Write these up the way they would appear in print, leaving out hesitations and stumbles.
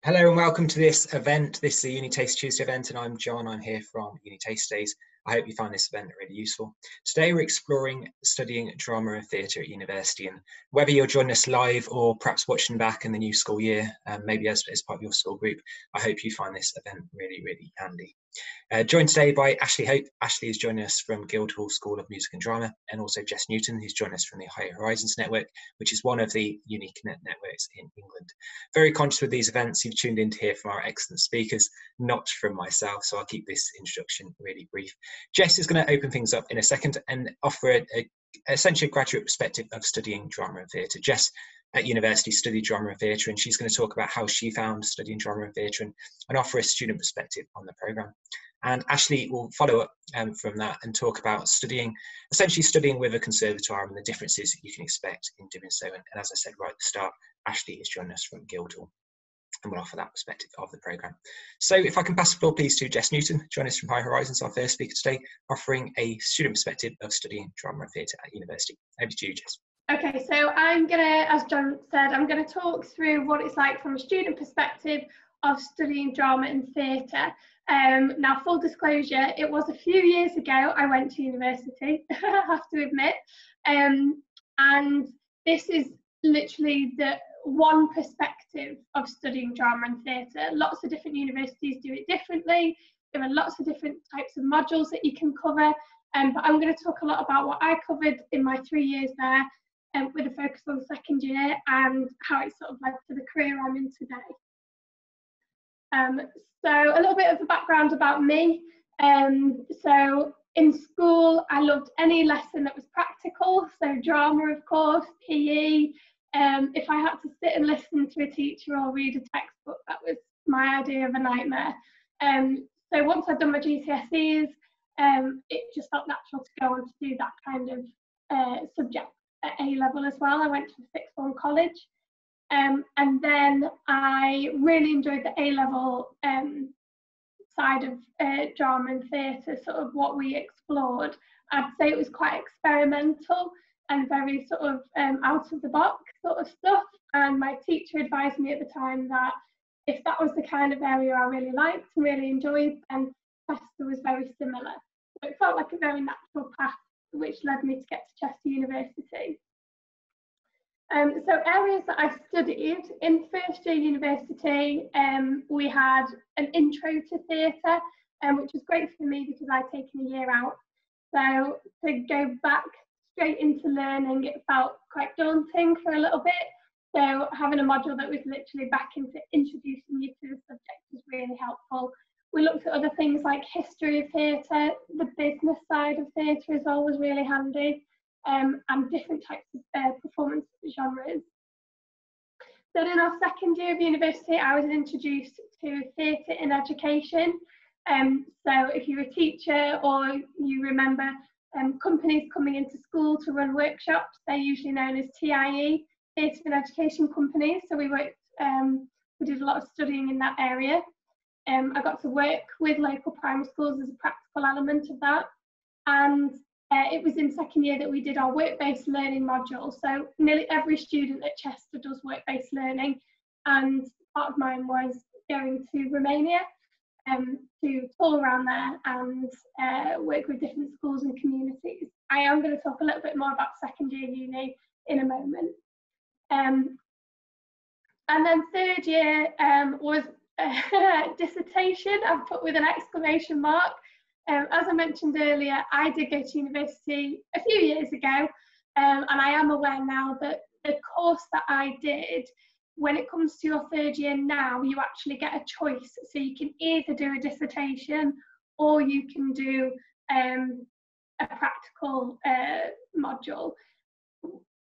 Hello and welcome to this event. This is the Uni Taste Tuesday event and I'm John. I'm here from Uni Taste Days. I hope you find this event really useful. Today we're exploring studying drama and theatre at university, and whether you're joining us live or perhaps watching back in the new school year, maybe as part of your school group, I hope you find this event really handy. Joined today by Ashley Hope. Ashley is joining us from Guildhall School of Music and Drama, and also Jess Newton, who's joined us from the Higher Horizons Network, which is one of the unique networks in England. Very conscious with these events, you've tuned in to hear from our excellent speakers, not from myself, so I'll keep this introduction really brief. Jess is going to open things up in a second and offer essentially a graduate perspective of studying drama and theatre. Jess at university studied drama and theatre, and she's going to talk about how she found studying drama and theatre and offer a student perspective on the programme. And Ashley will follow up from that and talk about essentially studying with a conservatoire and the differences you can expect in doing so. And as I said right at the start, Ashley is joining us from Guildhall and will offer that perspective of the programme. So if I can pass the floor please to Jess Newton, joining us from Higher Horizons, our first speaker today, offering a student perspective of studying drama and theatre at university. Over to you, Jess. Okay, so I'm going to, as John said, I'm going to talk through what it's like from a student perspective of studying drama and theatre. Now, full disclosure, it was a few years ago I went to university, I have to admit, and this is literally the one perspective of studying drama and theatre. Lots of different universities do it differently. There are lots of different types of modules that you can cover, but I'm going to talk a lot about what I covered in my 3 years there, with a focus on second year and how it sort of led to the career I'm in today. So a little bit of the background about me. So in school, I loved any lesson that was practical. So drama, of course, PE. If I had to sit and listen to a teacher or read a textbook, that was my idea of a nightmare. So once I'd done my GCSEs, it just felt natural to go on to do that kind of subject at A-level as well. I went to the sixth form college. And then I really enjoyed the A-level side of drama and theatre, sort of what we explored. I'd say it was quite experimental and very sort of out of the box sort of stuff. And my teacher advised me at the time that if that was the kind of area I really liked and really enjoyed, then Chester was very similar. So it felt like a very natural path, which led me to get to Chester University. So areas that I studied in first year university, we had an intro to theatre, which was great for me because I'd taken a year out. So to go back straight into learning, it felt quite daunting for a little bit. So having a module that was literally back into introducing you to the subject was really helpful. We looked at other things like history of theatre, the business side of theatre as well was really handy. And different types of performance genres. Then in our second year of university, I was introduced to theatre in education. So if you're a teacher or you remember companies coming into school to run workshops, they're usually known as TIE, Theatre in Education companies. So we did a lot of studying in that area. I got to work with local primary schools as a practical element of that. And it was in second year that we did our work-based learning module. So nearly every student at Chester does work-based learning, and part of mine was going to Romania to tour around there and work with different schools and communities. I am going to talk a little bit more about second year uni in a moment. And then third year was dissertation. I've put with an exclamation mark. As I mentioned earlier, I did go to university a few years ago, and I am aware now that the course that I did, when it comes to your third year now, you actually get a choice. So you can either do a dissertation or you can do a practical module.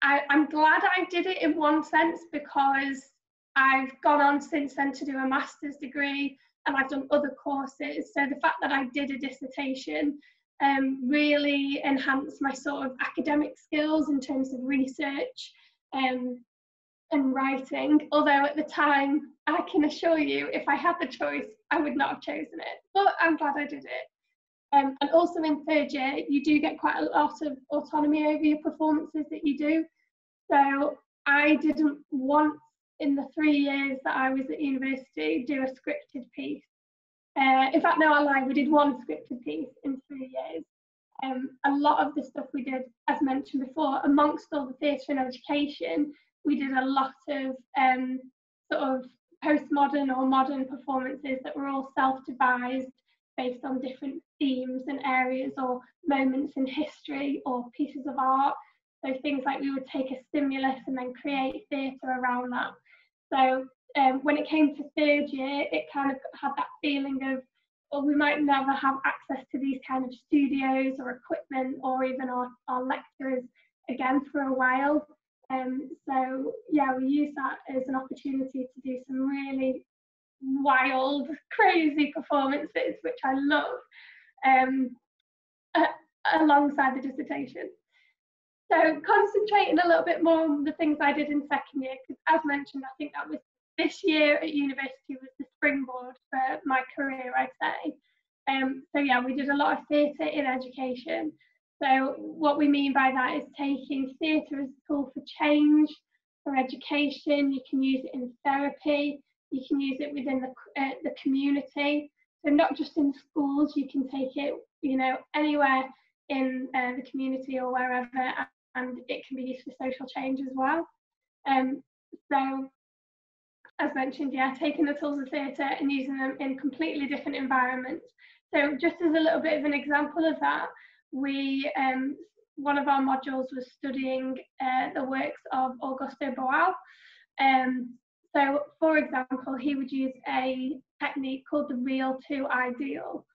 I'm glad I did it in one sense because I've gone on since then to do a master's degree and I've done other courses. So the fact that I did a dissertation really enhanced my sort of academic skills in terms of research and writing. Although at the time, I can assure you, if I had the choice, I would not have chosen it. But I'm glad I did it. And also in third year, you do get quite a lot of autonomy over your performances that you do. So I didn't want in the 3 years that I was at university, do a scripted piece. In fact, no, I lie, we did one scripted piece in 3 years. A lot of the stuff we did, as mentioned before, amongst all the theatre and education, we did a lot of sort of postmodern or modern performances that were all self-devised based on different themes and areas or moments in history or pieces of art. So things like we would take a stimulus and then create theatre around that. So when it came to third year, it kind of had that feeling of, well, we might never have access to these kind of studios or equipment or even our lecturers again for a while. So yeah, we use that as an opportunity to do some really wild, crazy performances, which I love, alongside the dissertation. So concentrating a little bit more on the things I did in second year, because as mentioned, I think that was this year at university was the springboard for my career, I'd say. So yeah, we did a lot of theatre in education. So what we mean by that is taking theatre as a tool for change, for education. You can use it in therapy. You can use it within the community. So not just in schools, you can take it, you know, anywhere in the community or wherever, and it can be used for social change as well. So as mentioned, yeah, taking the tools of theatre and using them in completely different environments. So just as a little bit of an example of that, we one of our modules was studying the works of Augusto Boal. So for example, he would use a technique called the real to ideal.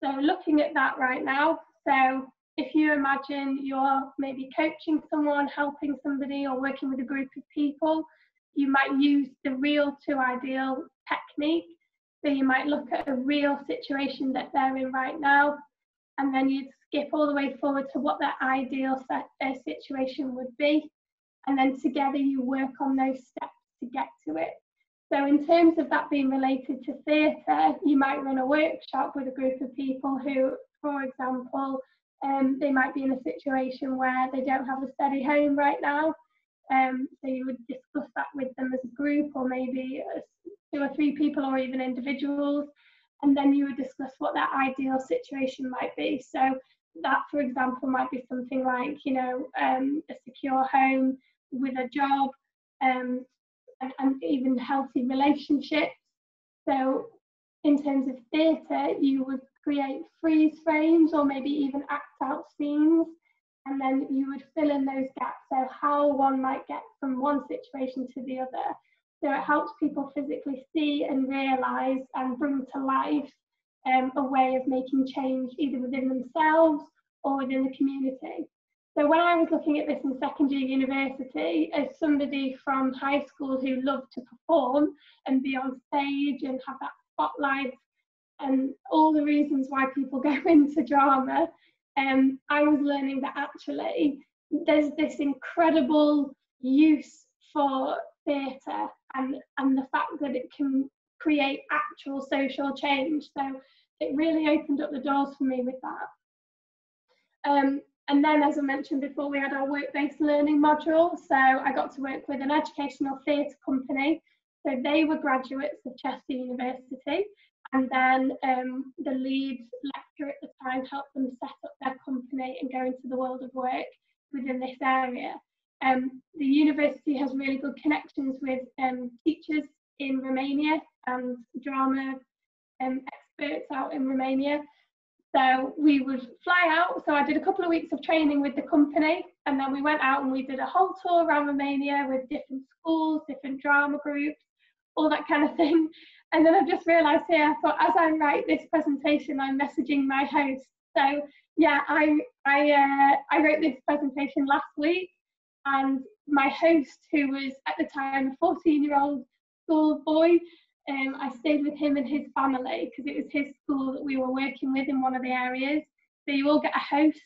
So looking at that right now, so if you imagine you're maybe coaching someone, helping somebody, or working with a group of people, you might use the real to ideal technique. So you might look at a real situation that they're in right now, and then you'd skip all the way forward to what their ideal situation would be. And then together you work on those steps to get to it. So in terms of that being related to theatre, you might run a workshop with a group of people who, for example, they might be in a situation where they don't have a steady home right now. So you would discuss that with them as a group, or maybe 2 or 3 people, or even individuals. And then you would discuss what their ideal situation might be. So that, for example, might be something like, you know, a secure home with a job, and even healthy relationships. So in terms of theatre, you would create freeze frames or maybe even act out scenes, and then you would fill in those gaps, so how one might get from one situation to the other. So it helps people physically see and realise and bring to life a way of making change either within themselves or within the community. So when I was looking at this in second year university, as somebody from high school who loved to perform and be on stage and have that spotlight and all the reasons why people go into drama, I was learning that actually there's this incredible use for theatre and the fact that it can create actual social change. So it really opened up the doors for me with that. And then, as I mentioned before, we had our work-based learning module. So I got to work with an educational theatre company. So they were graduates of Chester University. And then the lead lecturer at the time helped them set up their company and go into the world of work within this area. The university has really good connections with teachers in Romania and drama experts out in Romania. So we would fly out. So I did a couple of weeks of training with the company, and then we went out and we did a whole tour around Romania with different schools, different drama groups, all that kind of thing. And then I've just realised here, I thought as I write this presentation, I'm messaging my host. So yeah, I wrote this presentation last week, and my host, who was at the time a 14-year-old school boy, I stayed with him and his family because it was his school that we were working with in one of the areas. So you all get a host,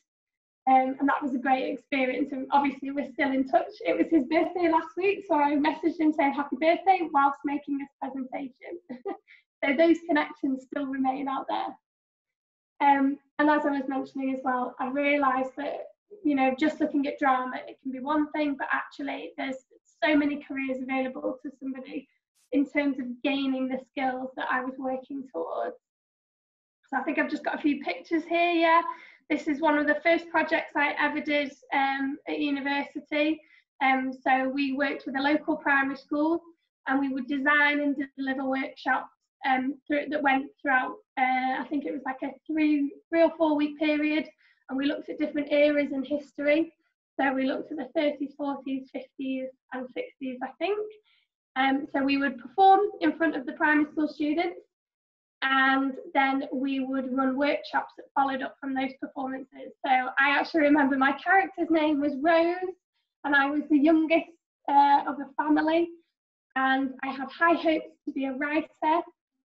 and that was a great experience. And obviously we're still in touch. It was his birthday last week, so I messaged him saying happy birthday whilst making this presentation. So those connections still remain out there. And as I was mentioning as well, I realised that, you know, just looking at drama, it can be one thing, but actually there's so many careers available to somebody in terms of gaining the skills that I was working towards. So I think I've just got a few pictures here. Yeah, this is one of the first projects I ever did at university. So we worked with a local primary school, and we would design and deliver workshops that went throughout, I think it was like a 3 or 4 week period, and we looked at different eras in history. So we looked at the 30s, 40s, 50s and 60s, I think. So we would perform in front of the primary school students, and then we would run workshops that followed up from those performances. So I actually remember my character's name was Rose, and I was the youngest of a family, and I had high hopes to be a writer.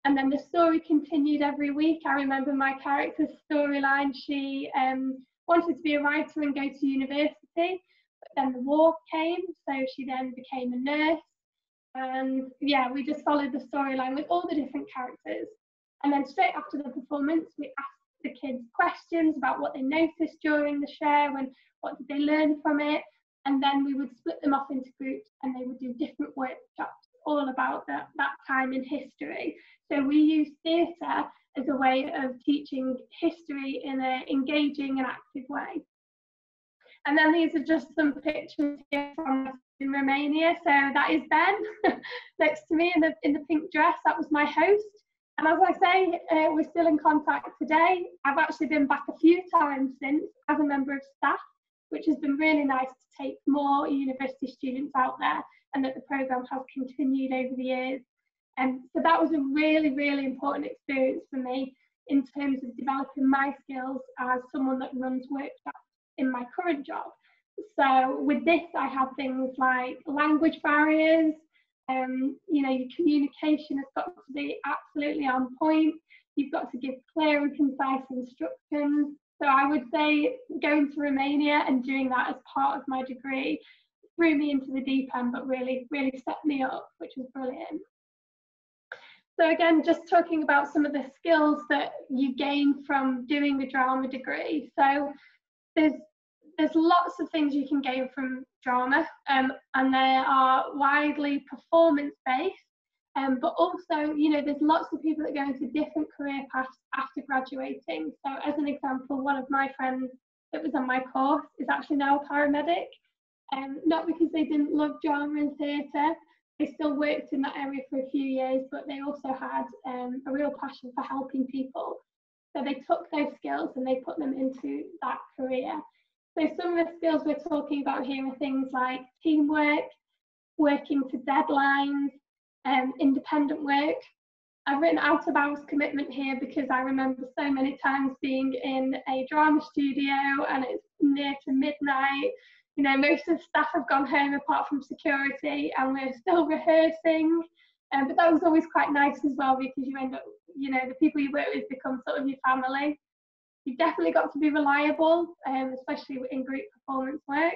And then the story continued every week. I remember my character's storyline. She wanted to be a writer and go to university, but then the war came, so she then became a nurse. And yeah, we just followed the storyline with all the different characters. And then straight after the performance, we asked the kids questions about what they noticed during the show and what did they learn from it. And then we would split them off into groups, and they would do different workshops all about that time in history. So we use theatre as a way of teaching history in an engaging and active way. And then these are just some pictures here from in Romania. So that is Ben next to me in the pink dress. That was my host. And as I say, we're still in contact today. I've actually been back a few times since as a member of staff, which has been really nice to take more university students out there, and that the programme has continued over the years. So that was a really, really important experience for me in terms of developing my skills as someone that runs workshops in my current job. So with this, I have things like language barriers. You know, your communication has got to be absolutely on point. You've got to give clear and concise instructions. So I would say going to Romania and doing that as part of my degree threw me into the deep end, but really, really set me up, which was brilliant. So again, just talking about some of the skills that you gain from doing the drama degree. So there's lots of things you can gain from drama, and they are widely performance-based, but also, you know, there's lots of people that go into different career paths after graduating. So as an example, one of my friends that was on my course is actually now a paramedic, not because they didn't love drama and theatre. They still worked in that area for a few years, but they also had a real passion for helping people. So they took those skills and they put them into that career. So some of the skills we're talking about here are things like teamwork, working to deadlines, independent work. I've written out of hours commitment here because I remember so many times being in a drama studio and it's near to midnight. You know, most of the staff have gone home apart from security, and we're still rehearsing. But that was always quite nice as well, because you end up, you know, the people you work with become sort of your family. You've definitely got to be reliable, especially in group performance work.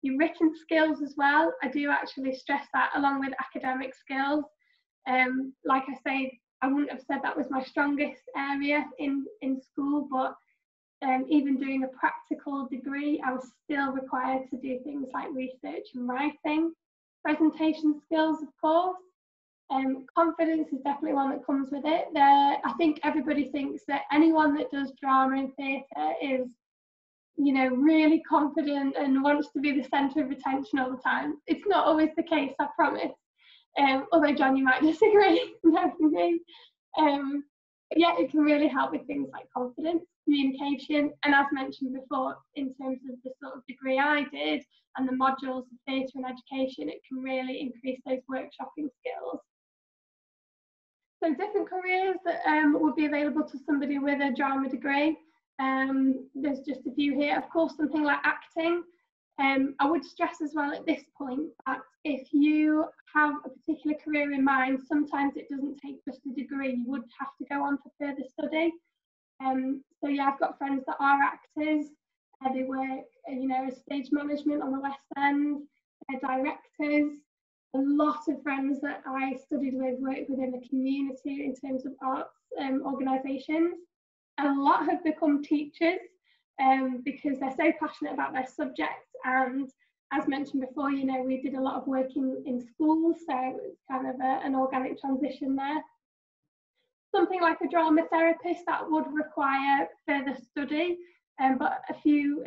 Your written skills as well. I do actually stress that along with academic skills. Like I say, I wouldn't have said that was my strongest area in school, but even doing a practical degree, I was still required to do things like research and writing. Presentation skills, of course. Confidence is definitely one that comes with it. I think everybody thinks that anyone that does drama and theatre is, you know, really confident and wants to be the centre of attention all the time. It's not always the case, I promise. Although John, you might disagree. Definitely. Yeah, it can really help with things like confidence, communication, and as mentioned before, in terms of the sort of degree I did and the modules of theatre and education, it can really increase those workshopping skills. So different careers that would be available to somebody with a drama degree. There's just a few here. Of course, something like acting. I would stress as well at this point that if you have a particular career in mind, sometimes it doesn't take just a degree. You would have to go on for further study. So yeah, I've got friends that are actors. They work, you know, as stage management on the West End. They're directors. A lot of friends that I studied with work within the community in terms of arts organisations. And a lot have become teachers because they're so passionate about their subject, and as mentioned before, you know, we did a lot of work in schools, so it's kind of an organic transition there. Something like a drama therapist, that would require further study, but a few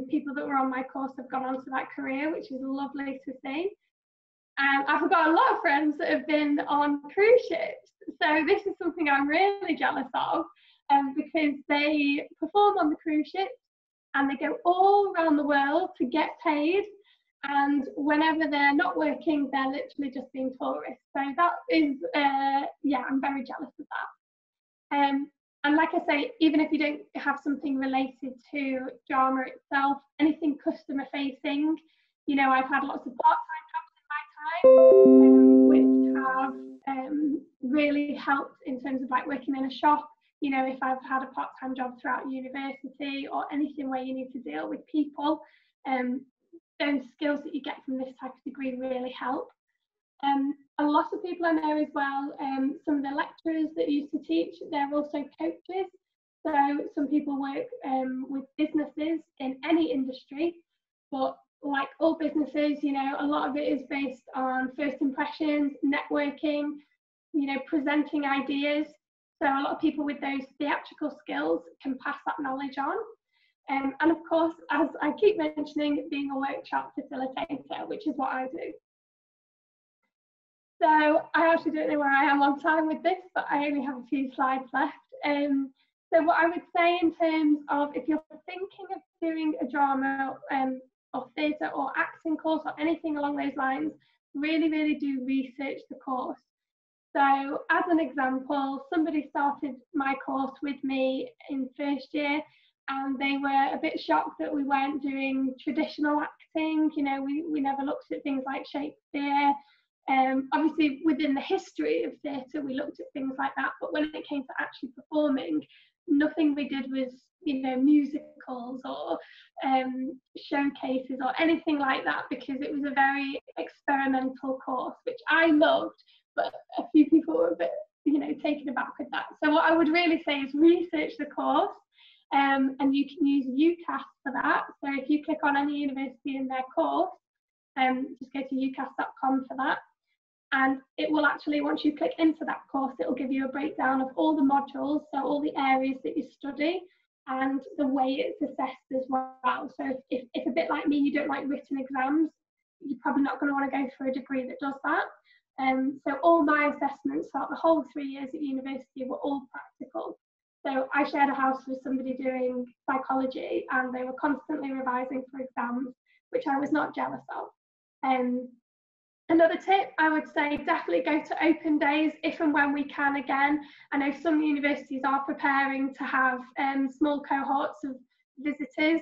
people that were on my course have gone on to that career, which is lovely to see. I've got a lot of friends that have been on cruise ships, so this is something I'm really jealous of, because they perform on the cruise ships and they go all around the world to get paid, and whenever they're not working, they're literally just being tourists. So that is, yeah, I'm very jealous of that. And like I say, even if you don't have something related to drama itself, anything customer facing, you know, I've had lots of part-time jobs in my time, which have really helped in terms of like working in a shop. You know, if I've had a part-time job throughout university or anything where you need to deal with people, those skills that you get from this type of degree really help. A lot of people I know as well, some of the lecturers that used to teach, they're also coaches. So some people work with businesses in any industry, but like all businesses, you know, a lot of it is based on first impressions, networking, you know, presenting ideas. So a lot of people with those theatrical skills can pass that knowledge on. And of course, as I keep mentioning, being a workshop facilitator, which is what I do. So I actually don't know where I am on time with this, but I only have a few slides left. So what I would say in terms of if you're thinking of doing a drama or theatre or acting course or anything along those lines, really, really do research the course. So as an example, somebody started my course with me in first year, and they were a bit shocked that we weren't doing traditional acting. You know, we never looked at things like Shakespeare. Obviously, within the history of theatre, we looked at things like that, but when it came to actually performing, nothing we did was, you know, musicals or showcases or anything like that, because it was a very experimental course, which I loved, but a few people were a bit, you know, taken aback with that. So what I would really say is research the course, and you can use UCAS for that. So if you click on any university in their course, just go to ucas.com for that. And it will actually, once you click into that course, it will give you a breakdown of all the modules, so all the areas that you study and the way it's assessed as well. So if a bit like me, you don't like written exams, you're probably not going to want to go for a degree that does that. So all my assessments throughout the whole 3 years at university were all practical. So I shared a house with somebody doing psychology, and they were constantly revising for exams, which I was not jealous of. Another tip, I would say, definitely go to open days if and when we can again. I know some universities are preparing to have small cohorts of visitors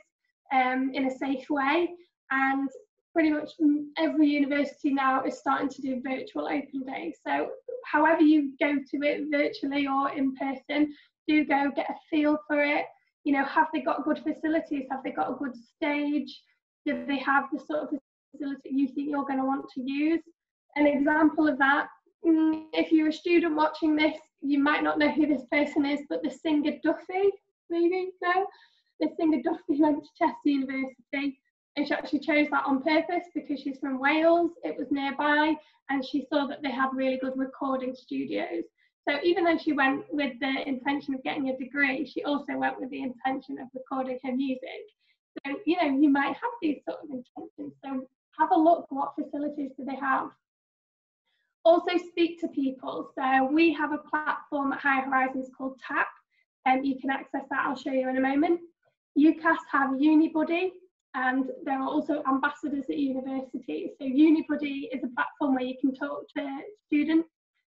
in a safe way, and pretty much every university now is starting to do virtual open days. So however you go to it, virtually or in person, do go get a feel for it. You know, have they got good facilities? Have they got a good stage? Do they have the sort of facility you think you're going to want to use? An example of that, if you're a student watching this, you might not know who this person is, but the singer Duffy, maybe, no? The singer Duffy went to Chester University, and she actually chose that on purpose because she's from Wales, it was nearby, and she saw that they had really good recording studios. So even though she went with the intention of getting a degree, she also went with the intention of recording her music. So, you know, you might have these sort of intentions. So have a look, what facilities do they have? Also speak to people. So we have a platform at Higher Horizons called TAP, and you can access that, I'll show you in a moment. UCAS have Unibuddy, and there are also ambassadors at universities. So Unibuddy is a platform where you can talk to students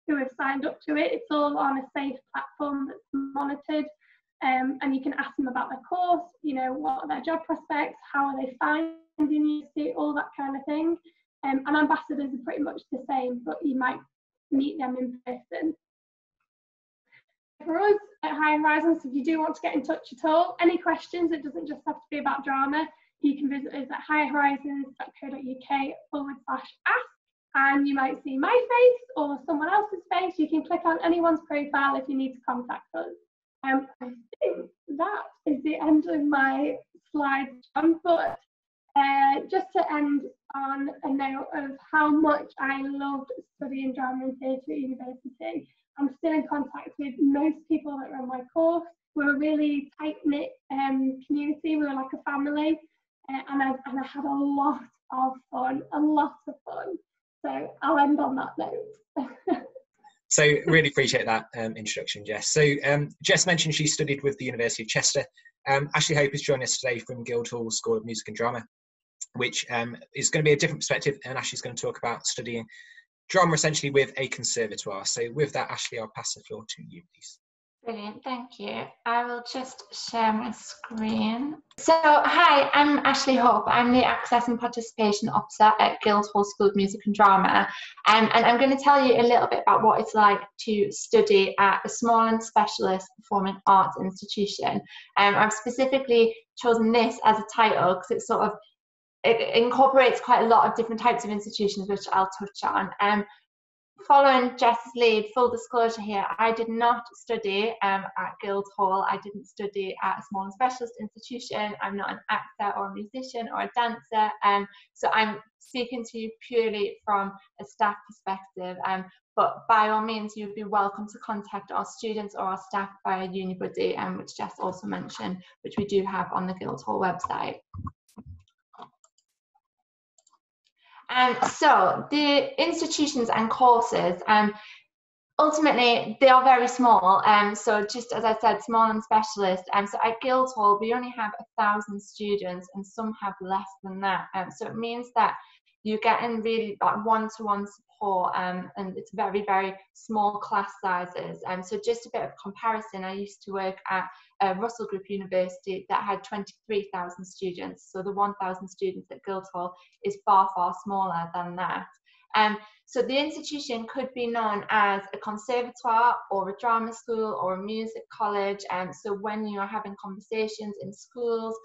who have signed up to it. It's all on a safe platform that's monitored, and you can ask them about their course, you know, what are their job prospects, how are they finding university, all that kind of thing. And ambassadors are pretty much the same, but you might meet them in person. For us at Higher Horizons, if you do want to get in touch at all, any questions, it doesn't just have to be about drama, you can visit us at higherhorizons.co.uk/ask, and you might see my face or someone else's face. You can click on anyone's profile if you need to contact us. I think that is the end of my slides, John, but just to end on a note of how much I loved studying drama and theatre at university, I'm still in contact with most people that are on my course. We're a really tight-knit community. We were like a family, and I had a lot of fun. So I'll end on that note. So really appreciate that introduction, Jess. So Jess mentioned she studied with the University of Chester. Ashley Hope is joining us today from Guildhall School of Music and Drama, which is going to be a different perspective, and Ashley's going to talk about studying drama essentially with a conservatoire. So with that, Ashley, I'll pass the floor to you, please. Brilliant, thank you. I will just share my screen. So, hi, I'm Ashley Hope. I'm the Access and Participation Officer at Guildhall School of Music and Drama. And I'm going to tell you a little bit about what it's like to study at a small and specialist performing arts institution. I've specifically chosen this as a title because it incorporates quite a lot of different types of institutions, which I'll touch on. Following Jess's lead, full disclosure here, I did not study at Guildhall. I didn't study at a small and specialist institution. I'm not an actor or a musician or a dancer. So I'm speaking to you purely from a staff perspective. But by all means, you'd be welcome to contact our students or our staff via Unibuddy, which Jess also mentioned, which we do have on the Guildhall website. So the institutions and courses, ultimately they are very small. So just as I said, small and specialist. So at Guildhall we only have 1,000 students, and some have less than that. So it means that you're getting really like one-to-one support, and it's very, very small class sizes. So just a bit of comparison, I used to work at Russell Group University that had 23,000 students. So the 1,000 students at Guildhall is far, far smaller than that. So the institution could be known as a conservatoire or a drama school or a music college. So when you're having conversations in schools,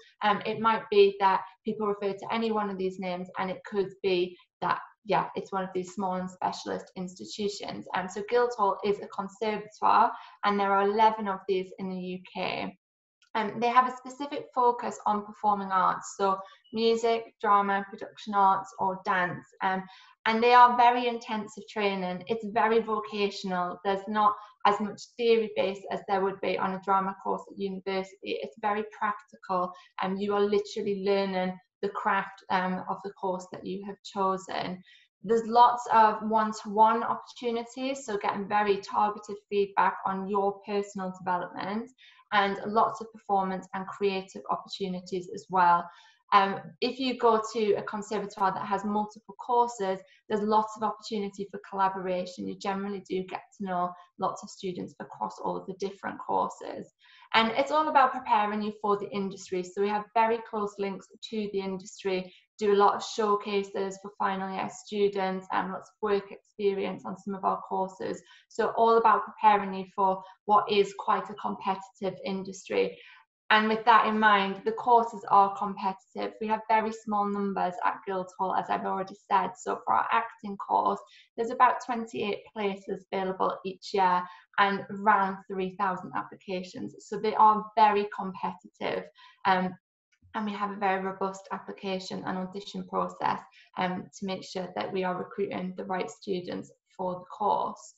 it might be that people refer to any one of these names, and it could be that, yeah, it's one of these small and specialist institutions. So Guildhall is a conservatoire, and there are 11 of these in the UK. They have a specific focus on performing arts, so music, drama, production arts, or dance. And they are very intensive training. It's very vocational. There's not as much theory based as there would be on a drama course at university. It's very practical, and you are literally learning the craft of the course that you have chosen. There's lots of one-to-one opportunities, so getting very targeted feedback on your personal development, and lots of performance and creative opportunities as well. If you go to a conservatoire that has multiple courses, there's lots of opportunity for collaboration. You generally do get to know lots of students across all of the different courses. And it's all about preparing you for the industry. So we have very close links to the industry, do a lot of showcases for final year students, and lots of work experience on some of our courses. So all about preparing you for what is quite a competitive industry. And with that in mind, the courses are competitive. We have very small numbers at Guildhall, as I've already said. So for our acting course, there's about 28 places available each year and around 3,000 applications. So they are very competitive. And we have a very robust application and audition process to make sure that we are recruiting the right students for the course.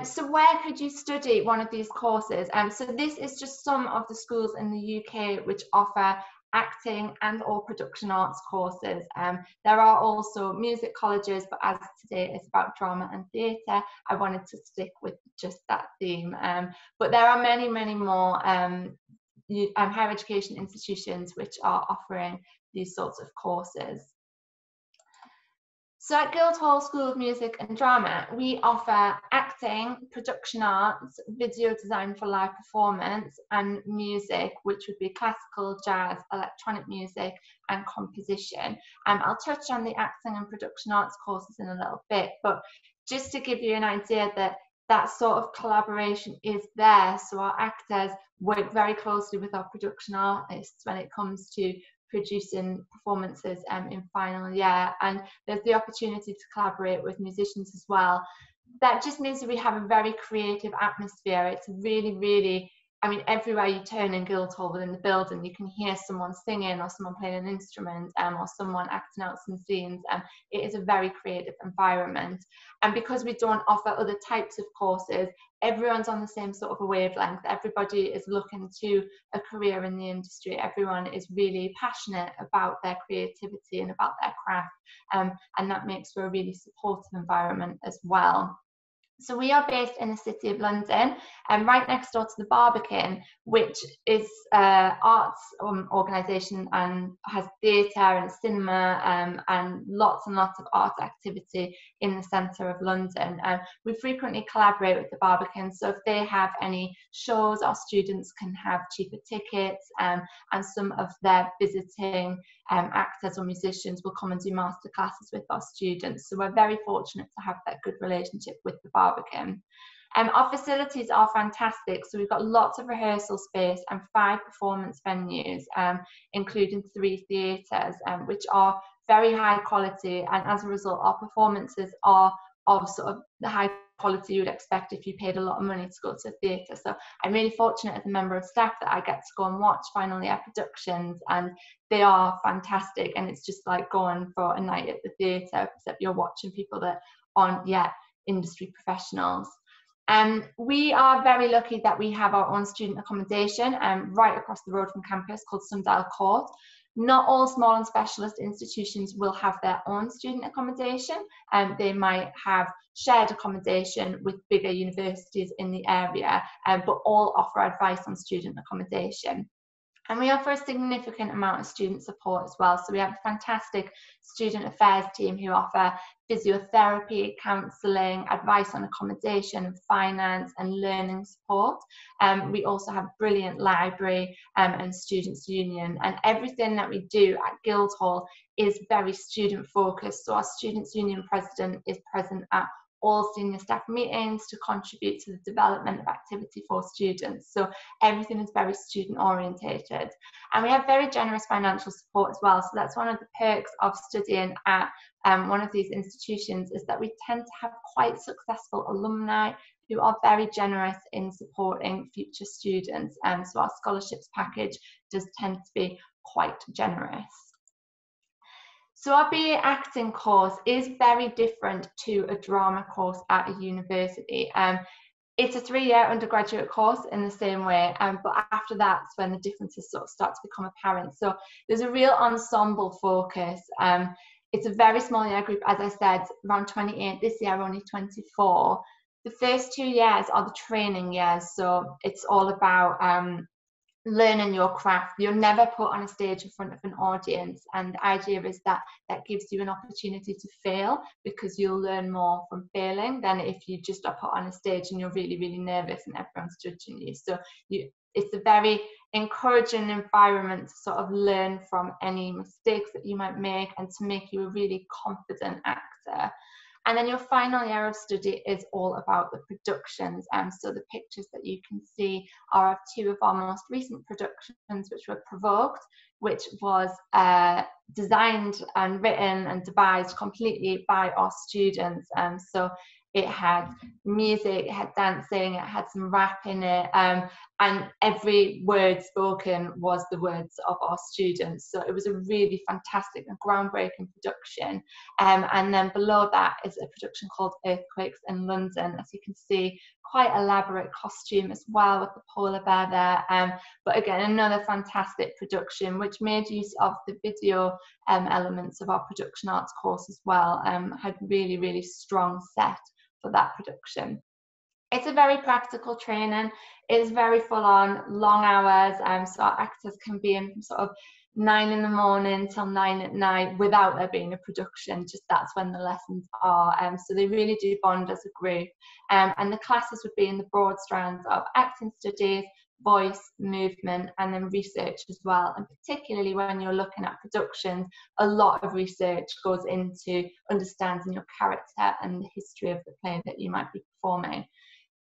So where could you study one of these courses? So this is just some of the schools in the UK which offer acting and or production arts courses. There are also music colleges, but as today it's about drama and theatre, I wanted to stick with just that theme. But there are many, many more higher education institutions which are offering these sorts of courses. So at Guildhall School of Music and Drama, we offer acting, production arts, video design for live performance, and music, which would be classical, jazz, electronic music, and composition. I'll touch on the acting and production arts courses in a little bit, but just to give you an idea that that sort of collaboration is there. So our actors work very closely with our production artists when it comes to producing performances in final year, and there's the opportunity to collaborate with musicians as well. That just means that we have a very creative atmosphere. It's a really, really I mean, everywhere you turn in Guildhall within the building, you can hear someone singing or someone playing an instrument, or someone acting out some scenes. It is a very creative environment. And because we don't offer other types of courses, everyone's on the same sort of a wavelength. Everybody is looking to a career in the industry. Everyone is really passionate about their creativity and about their craft. And that makes for a really supportive environment as well. So we are based in the City of London, and right next door to the Barbican, which is arts organisation and has theatre and cinema and lots and lots of art activity in the centre of London. We frequently collaborate with the Barbican, so if they have any shows, our students can have cheaper tickets, and some of their visiting actors or musicians will come and do master classes with our students. So we're very fortunate to have that good relationship with the Barbican. Our facilities are fantastic. So we've got lots of rehearsal space and 5 performance venues, including 3 theatres, which are very high quality. And as a result, our performances are of sort of the high quality you would expect if you paid a lot of money to go to a theatre. So I'm really fortunate as a member of staff that I get to go and watch final year productions, and they are fantastic. And it's just like going for a night at the theatre, except you're watching people that aren't yet industry professionals. We are very lucky that we have our own student accommodation right across the road from campus called Sundale Court. Not all small and specialist institutions will have their own student accommodation, and they might have shared accommodation with bigger universities in the area, but all offer advice on student accommodation. And we offer a significant amount of student support as well. So we have a fantastic student affairs team who offer physiotherapy, counselling, advice on accommodation, finance and learning support. We also have a brilliant library and students' union, and everything that we do at Guildhall is very student focused. So our students' union president is present at all senior staff meetings to contribute to the development of activity for students. So everything is very student orientated. And we have very generous financial support as well. So that's one of the perks of studying at one of these institutions, is that we tend to have quite successful alumni who are very generous in supporting future students. So our scholarships package does tend to be quite generous. So our BA acting course is very different to a drama course at a university. It's a 3-year undergraduate course in the same way, but after that's when the differences sort of start to become apparent. So there's a real ensemble focus. It's a very small year group, as I said, around 28, this year only 24. The first 2 years are the training years, so it's all about learning your craft. You're never put on a stage in front of an audience, and the idea is that that gives you an opportunity to fail, because you'll learn more from failing than if you just are put on a stage and you're really, really nervous and everyone's judging you. So it's a very encouraging environment to sort of learn from any mistakes that you might make and to make you a really confident actor. And then your final year of study is all about the productions. So the pictures that you can see are of 2 of our most recent productions, which were Provoked, which was designed and written and devised completely by our students. So it had music, it had dancing, it had some rap in it, and every word spoken was the words of our students. So it was a really fantastic and groundbreaking production. And then below that is a production called Earthquakes in London. As you can see, quite elaborate costume as well with the polar bear there. But again, another fantastic production which made use of the video elements of our production arts course as well. Had really, really strong set for that production. It's a very practical training. It is very full on, long hours. So our actors can be in from sort of 9 in the morning till 9 at night without there being a production, just that's when the lessons are. So they really do bond as a group. And the classes would be in the broad strands of acting studies, voice, movement, and then research as well. And particularly when you're looking at productions, a lot of research goes into understanding your character and the history of the play that you might be performing.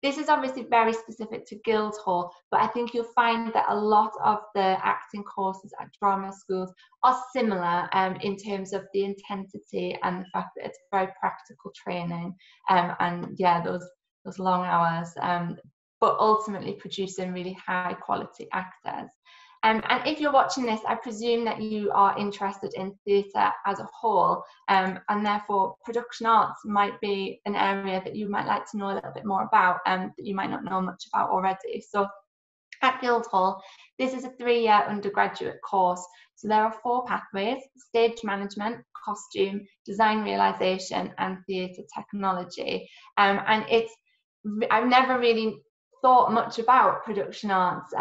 This is obviously very specific to Guildhall, but I think you'll find that a lot of the acting courses at drama schools are similar in terms of the intensity and the fact that it's very practical training. And yeah, those long hours. but ultimately producing really high quality actors. And if you're watching this, I presume that you are interested in theatre as a whole, and therefore production arts might be an area that you might like to know a little bit more about, that you might not know much about already. So at Guildhall, this is a 3-year undergraduate course. So there are 4 pathways: stage management, costume, design realisation, and theatre technology. And I've never really thought much about production arts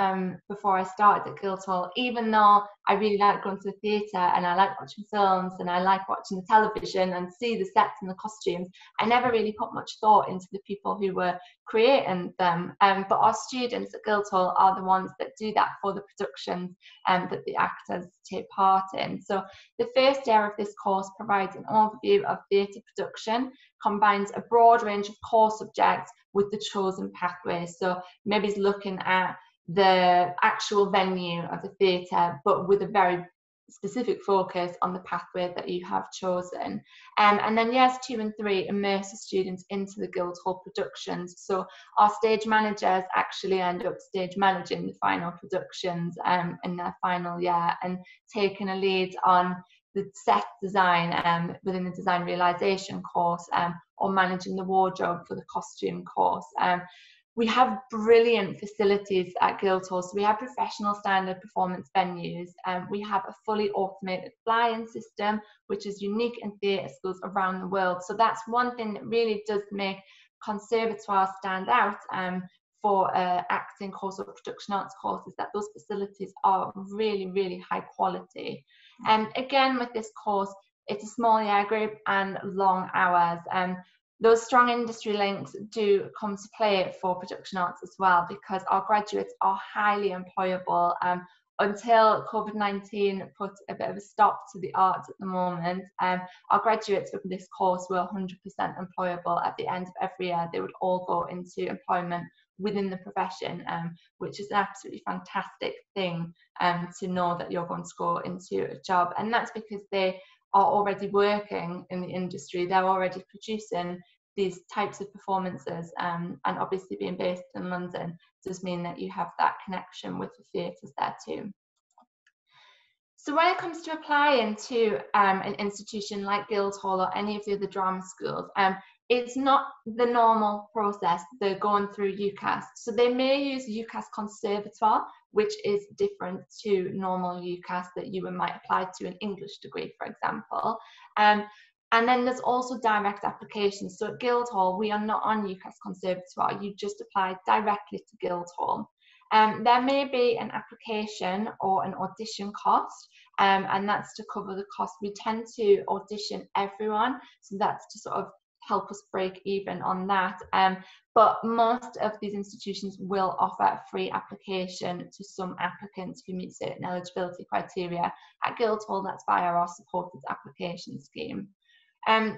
before I started at Guildhall, even though I really like going to the theatre and I like watching films and I like watching the television and see the sets and the costumes. I never really put much thought into the people who were creating them, but our students at Guildhall are the ones that do that for the productions that the actors take part in. So the first year of this course provides an overview of theatre production, combines a broad range of core subjects with the chosen pathways. So maybe it's looking at the actual venue of the theatre, but with a very specific focus on the pathway that you have chosen. And then years 2 and 3 immerse the students into the Guildhall productions. So our stage managers actually end up stage managing the final productions in their final year and taking a lead on the set design within the design realisation course, or managing the wardrobe for the costume course. We have brilliant facilities at Guildhall. So we have professional standard performance venues. We have a fully automated fly-in system, which is unique in theatre schools around the world. So that's one thing that really does make conservatoires stand out for acting course or production arts courses, that those facilities are really, really high quality. And again, with this course, it's a small year group and long hours. Those strong industry links do come to play for production arts as well, because our graduates are highly employable. Until COVID-19 put a bit of a stop to the arts at the moment, our graduates of this course were 100% employable. At the end of every year, they would all go into employment within the profession, which is an absolutely fantastic thing to know that you're going to go into a job. And that's because they are already working in the industry, they're already producing these types of performances, and obviously being based in London does mean that you have that connection with the theatres there too. So when it comes to applying to an institution like Guildhall or any of the other drama schools, it's not the normal process. They're going through UCAS. So they may use UCAS Conservatoire, which is different to normal UCAS that you might apply to an English degree, for example. And then there's also direct applications. So at Guildhall, we are not on UCAS Conservatoire. You just apply directly to Guildhall. There may be an application or an audition cost, and that's to cover the cost. We tend to audition everyone, so that's to sort of help us break even on that. But most of these institutions will offer a free application to some applicants who meet certain eligibility criteria. At Guildhall, that's via our supported application scheme.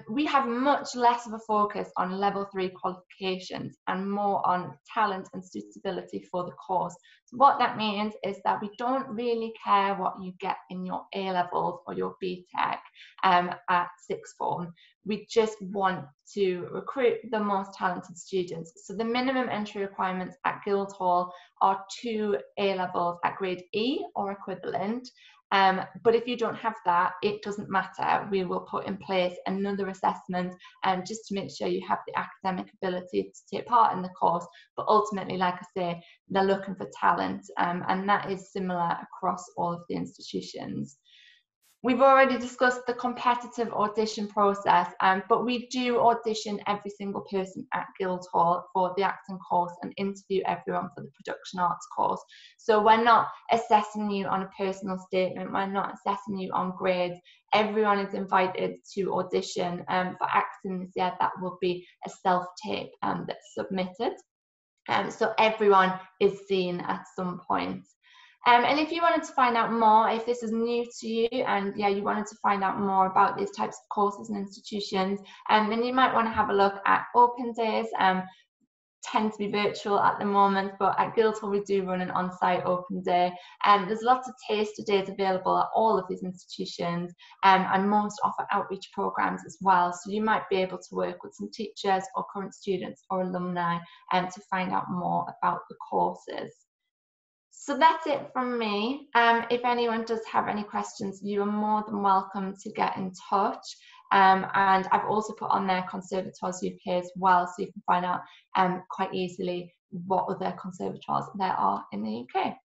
We have much less of a focus on level 3 qualifications and more on talent and suitability for the course. So what that means is that we don't really care what you get in your A-levels or your BTEC at sixth form. We just want to recruit the most talented students. So the minimum entry requirements at Guildhall are 2 A-levels at grade E or equivalent. But if you don't have that, it doesn't matter. We will put in place another assessment just to make sure you have the academic ability to take part in the course. But ultimately, like I say, they're looking for talent, and that is similar across all of the institutions. We've already discussed the competitive audition process, but we do audition every single person at Guildhall for the acting course and interview everyone for the production arts course. So we're not assessing you on a personal statement, we're not assessing you on grades. Everyone is invited to audition for acting this year. That will be a self-tape that's submitted. So everyone is seen at some point. And if you wanted to find out more, if this is new to you and you wanted to find out more about these types of courses and institutions, then you might want to have a look at Open Days. tend to be virtual at the moment, but at Guildhall we do run an on-site open day, and there's lots of taster days available at all of these institutions, and most offer outreach programs as well, so you might be able to work with some teachers or current students or alumni to find out more about the courses. So that's it from me. If anyone does have any questions, you are more than welcome to get in touch. And I've also put on there Conservatoires UK as well, so you can find out quite easily what other conservatoires there are in the UK.